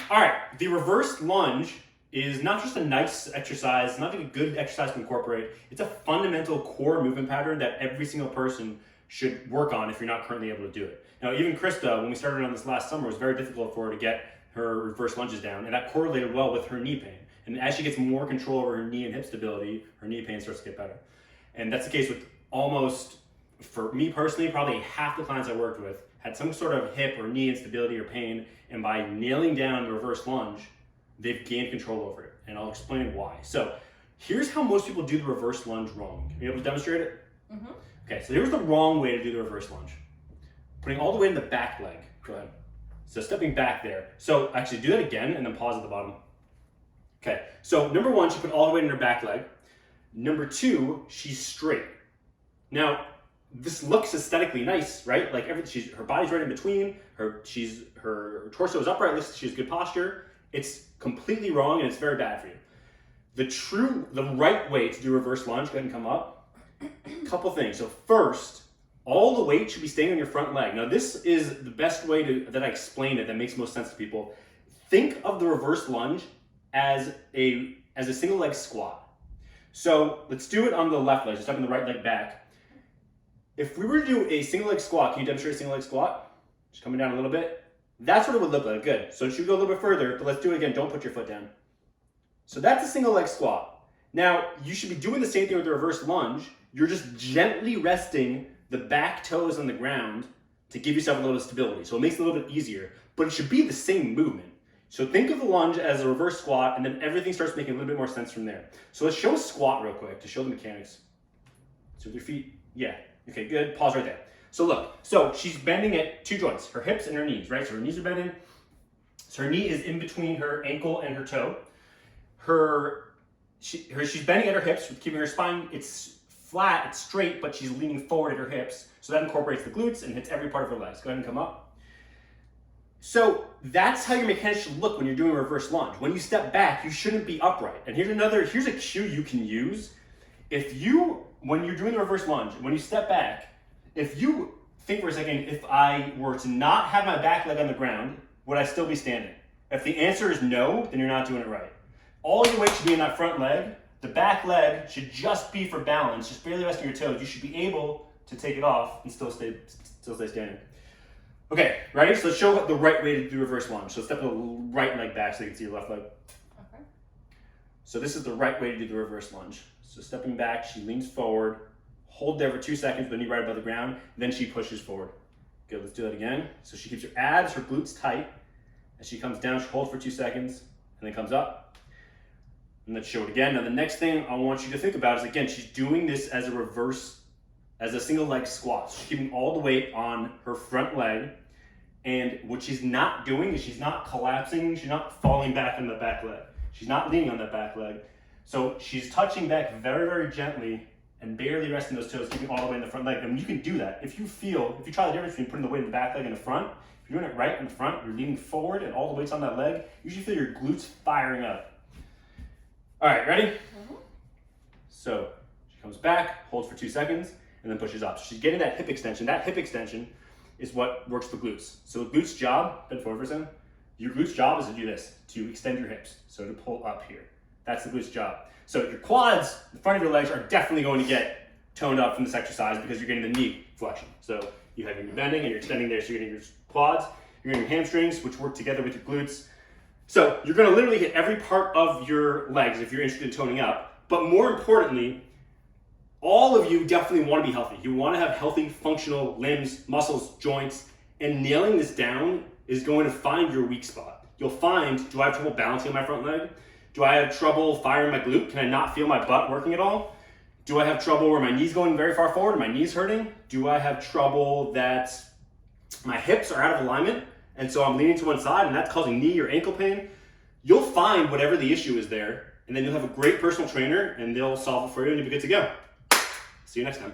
All right, the reverse lunge is not just a nice exercise, not a good exercise to incorporate. It's a fundamental core movement pattern that every single person should work on if you're not currently able to do it. Now, even Krista, when we started on this last summer, it was very difficult for her to get her reverse lunges down, and that correlated well with her knee pain. And as she gets more control over her knee and hip stability, her knee pain starts to get better. And that's the case with almost, for me personally, probably half the clients I worked with had some sort of hip or knee instability or pain, and by nailing down the reverse lunge, they've gained control over it. And I'll explain why. So here's how most people do the reverse lunge wrong. Are you able to demonstrate it? Mm-hmm. Okay, so here's the wrong way to do the reverse lunge. Putting all the weight in the back leg. Go ahead. So stepping back there. So actually do that again and then pause at the bottom. Okay, so number one, she put all the weight in her back leg. Number two, she's straight. Now, this looks aesthetically nice, right? Like her body's right in between, her torso is upright, she has good posture. It's completely wrong and it's very bad for you. The right way to do reverse lunge, go ahead and come up. Couple things. So first, all the weight should be staying on your front leg. Now this is the best way that I explain it that makes most sense to people. Think of the reverse lunge as a single leg squat. So let's do it on the left leg, just stepping the right leg back. If we were to do a single leg squat, can you demonstrate a single leg squat? Just coming down a little bit. That's what it would look like. Good. So it should go a little bit further, but let's do it again. Don't put your foot down. So that's a single leg squat. Now, you should be doing the same thing with the reverse lunge. You're just gently resting the back toes on the ground to give yourself a little bit of stability. So it makes it a little bit easier, but it should be the same movement. So think of the lunge as a reverse squat, and then everything starts making a little bit more sense from there. So let's show a squat real quick to show the mechanics. So with your feet, yeah. Okay, good. Pause right there. So look, so she's bending at two joints, her hips and her knees, right? So her knees are bending. So her knee is in between her ankle and her toe. She's bending at her hips, keeping her spine, it's flat, it's straight, but she's leaning forward at her hips. So that incorporates the glutes and hits every part of her legs. Go ahead and come up. So that's how your mechanics should look when you're doing a reverse lunge. When you step back, you shouldn't be upright. And here's a cue you can use. When you're doing the reverse lunge, when you step back, if you think for a second, if I were to not have my back leg on the ground, would I still be standing? If the answer is no, then you're not doing it right. All your weight should be in that front leg. The back leg should just be for balance, just barely resting your toes. You should be able to take it off and still stay standing. Okay, ready? So let's show the right way to do reverse lunge. So step the right leg back so you can see your left leg. Okay. So this is the right way to do the reverse lunge. So stepping back, she leans forward, hold there for 2 seconds, the knee right above the ground, then she pushes forward. Good, let's do that again. So she keeps her abs, her glutes tight. As she comes down, she holds for 2 seconds, and then comes up. And let's show it again. Now the next thing I want you to think about is, again, she's doing this as a single leg squat. She's keeping all the weight on her front leg. And what she's not doing is she's not collapsing, she's not falling back on the back leg. She's not leaning on that back leg. So she's touching back very, very gently and barely resting those toes, keeping all the way in the front leg. And you can do that. If you try the difference between putting the weight in the back leg and the front, if you're doing it right in the front, you're leaning forward and all the weight's on that leg, you should feel your glutes firing up. All right, ready? Mm-hmm. So she comes back, holds for 2 seconds, and then pushes up. So she's getting that hip extension. That hip extension is what works the glutes. So the glutes job, bend forward for a second. Your glutes job is to do this, to extend your hips. So to pull up here. That's the glutes job. So your quads, the front of your legs, are definitely going to get toned up from this exercise because you're getting the knee flexion. So you have your bending and you're extending there, so you're getting your quads, you're getting your hamstrings, which work together with your glutes. So you're gonna literally hit every part of your legs if you're interested in toning up. But more importantly, all of you definitely want to be healthy. You want to have healthy, functional limbs, muscles, joints, and nailing this down is going to find your weak spot. You'll find, do I have trouble balancing on my front leg? Do I have trouble firing my glute? Can I not feel my butt working at all? Do I have trouble where my knee's going very far forward and my knee's hurting? Do I have trouble that my hips are out of alignment and so I'm leaning to one side and that's causing knee or ankle pain? You'll find whatever the issue is there, and then you'll have a great personal trainer and they'll solve it for you and you'll be good to go. See you next time.